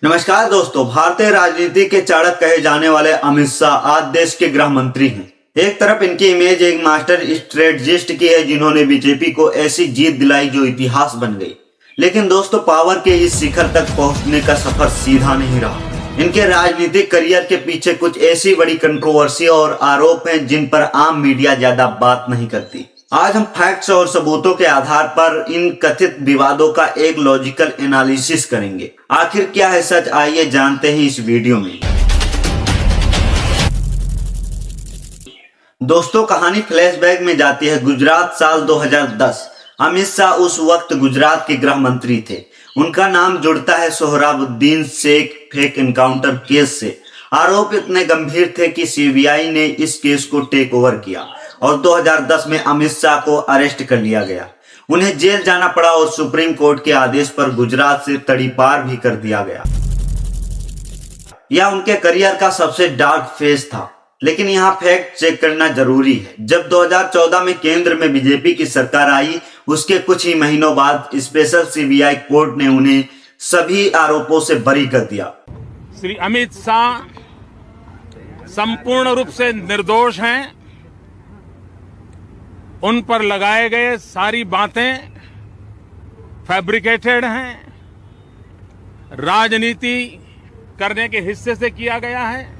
नमस्कार दोस्तों, भारतीय राजनीति के चाणक्य कहे जाने वाले अमित शाह आज देश के गृह मंत्री हैं। एक तरफ इनकी इमेज एक मास्टर स्ट्रेटजिस्ट की है जिन्होंने बीजेपी को ऐसी जीत दिलाई जो इतिहास बन गई। लेकिन दोस्तों, पावर के इस शिखर तक पहुंचने का सफर सीधा नहीं रहा। इनके राजनीतिक करियर के पीछे कुछ ऐसी बड़ी कंट्रोवर्सी और आरोप हैं जिन पर आम मीडिया ज्यादा बात नहीं करती। आज हम फैक्ट्स और सबूतों के आधार पर इन कथित विवादों का एक लॉजिकल एनालिसिस करेंगे। आखिर क्या है सच, आइए जानते हैं इस वीडियो में। दोस्तों, कहानी फ्लैशबैक में जाती है गुजरात साल 2010। अमित शाह उस वक्त गुजरात के गृह मंत्री थे। उनका नाम जुड़ता है Sohrabuddin Sheikh fake encounter case से। आरोप इतने गंभीर थे कि सीबीआई ने इस केस को टेक ओवर किया और 2010 में अमित शाह को अरेस्ट कर लिया गया। उन्हें जेल जाना पड़ा और सुप्रीम कोर्ट के आदेश पर गुजरात से तड़ीपार भी कर दिया गया। यह उनके करियर का सबसे डार्क फेज था। लेकिन यहाँ फैक्ट चेक करना जरूरी है। जब 2014 में केंद्र में बीजेपी की सरकार आई, उसके कुछ ही महीनों बाद स्पेशल सीबीआई कोर्ट ने उन्हें सभी आरोपों से बरी कर दिया। श्री अमित शाह संपूर्ण रूप से निर्दोष हैं। उन पर लगाए गए सारी बातें फैब्रिकेटेड हैं, राजनीति करने के हिस्से से किया गया है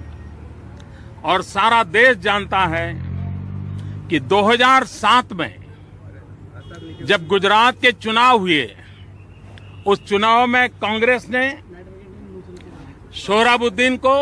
और सारा देश जानता है कि 2007 में जब गुजरात के चुनाव हुए, उस चुनाव में कांग्रेस ने सोहराबुद्दीन को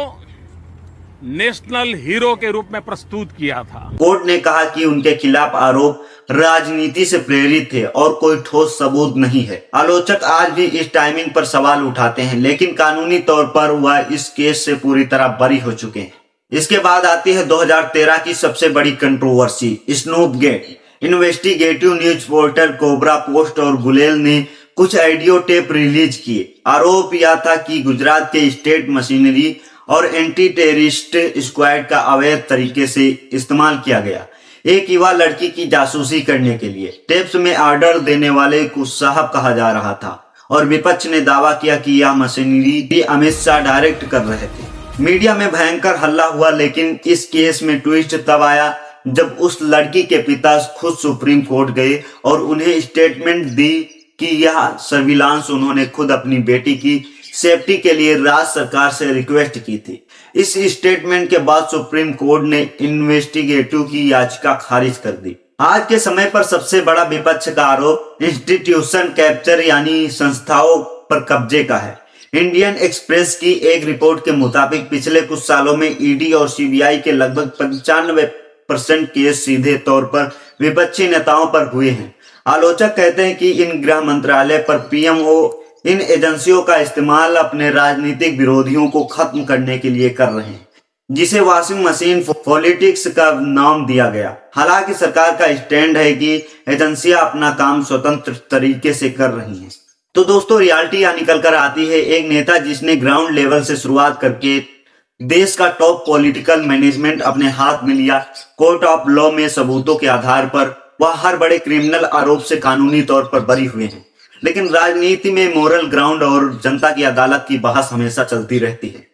नेशनल हीरो के रूप में प्रस्तुत किया था। कोर्ट ने कहा कि उनके खिलाफ आरोप राजनीति से प्रेरित थे और कोई ठोस सबूत नहीं है। आलोचक आज भी इस टाइमिंग पर सवाल उठाते हैं, लेकिन कानूनी तौर पर वह इस केस से पूरी तरह बरी हो चुके हैं। इसके बाद आती है 2013 की सबसे बड़ी controversy, snoop gate. Investigative news portal Cobrapost और गुलेल ने कुछ ऑडियो टेप रिलीज किए। आरोप यह था कि गुजरात के स्टेट मशीनरी और एंटी टेररिस्ट स्क्वाड का अवैध तरीके से इस्तेमाल किया गया, एक युवा लड़की की जासूसी करने के लिए। टेप्स में ऑर्डर देने वाले को साहब कहा जा रहा था और विपक्ष ने दावा किया कि यह मशीनरी भी अमित शाह डायरेक्ट कर रहे थे। मीडिया में भयंकर हल्ला हुआ, लेकिन इस केस में ट्विस्ट तब आया जब उस लड़की के पिता खुद सुप्रीम कोर्ट गए और उन्हें स्टेटमेंट दी कि यह सर्विलांस उन्होंने खुद अपनी बेटी की सेफ्टी के लिए राज्य सरकार से रिक्वेस्ट की थी। इस स्टेटमेंट के बाद सुप्रीम कोर्ट ने इन्वेस्टिगेटिव की याचिका खारिज कर दी। आज के समय पर सबसे बड़ा विपक्ष का आरोप इंस्टीट्यूशन कैप्चर यानी संस्थाओं पर कब्जे का है। इंडियन एक्सप्रेस की एक रिपोर्ट के मुताबिक पिछले कुछ सालों में ईडी और सीबीआई के लगभग 95% केस सीधे तौर पर विपक्षी नेताओं पर हुए हैं। आलोचक कहते हैं कि इन गृह मंत्रालय पर पीएमओ इन एजेंसियों का इस्तेमाल अपने राजनीतिक विरोधियों को खत्म करने के लिए कर रहे हैं, जिसे वॉशिंग मशीन पॉलिटिक्स का नाम दिया गया। हालांकि सरकार का स्टैंड है कि एजेंसियां अपना काम स्वतंत्र तरीके से कर रही हैं। तो दोस्तों, रियलिटी यहाँ निकल कर आती है। एक नेता जिसने ग्राउंड लेवल से शुरुआत करके देश का टॉप पॉलिटिकल मैनेजमेंट अपने हाथ में लिया, कोर्ट ऑफ लॉ में सबूतों के आधार पर वह हर बड़े क्रिमिनल आरोप से कानूनी तौर पर बरी हुए हैं। लेकिन राजनीति में मोरल ग्राउंड और जनता की अदालत की बहस हमेशा चलती रहती है।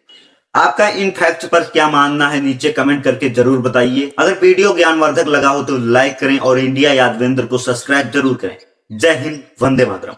आपका इन फैक्ट्स पर क्या मानना है, नीचे कमेंट करके जरूर बताइए। अगर वीडियो ज्ञानवर्धक लगा हो तो लाइक करें और इंडिया यादवेंद्र को सब्सक्राइब जरूर करें। जय हिंद, वंदे मातरम।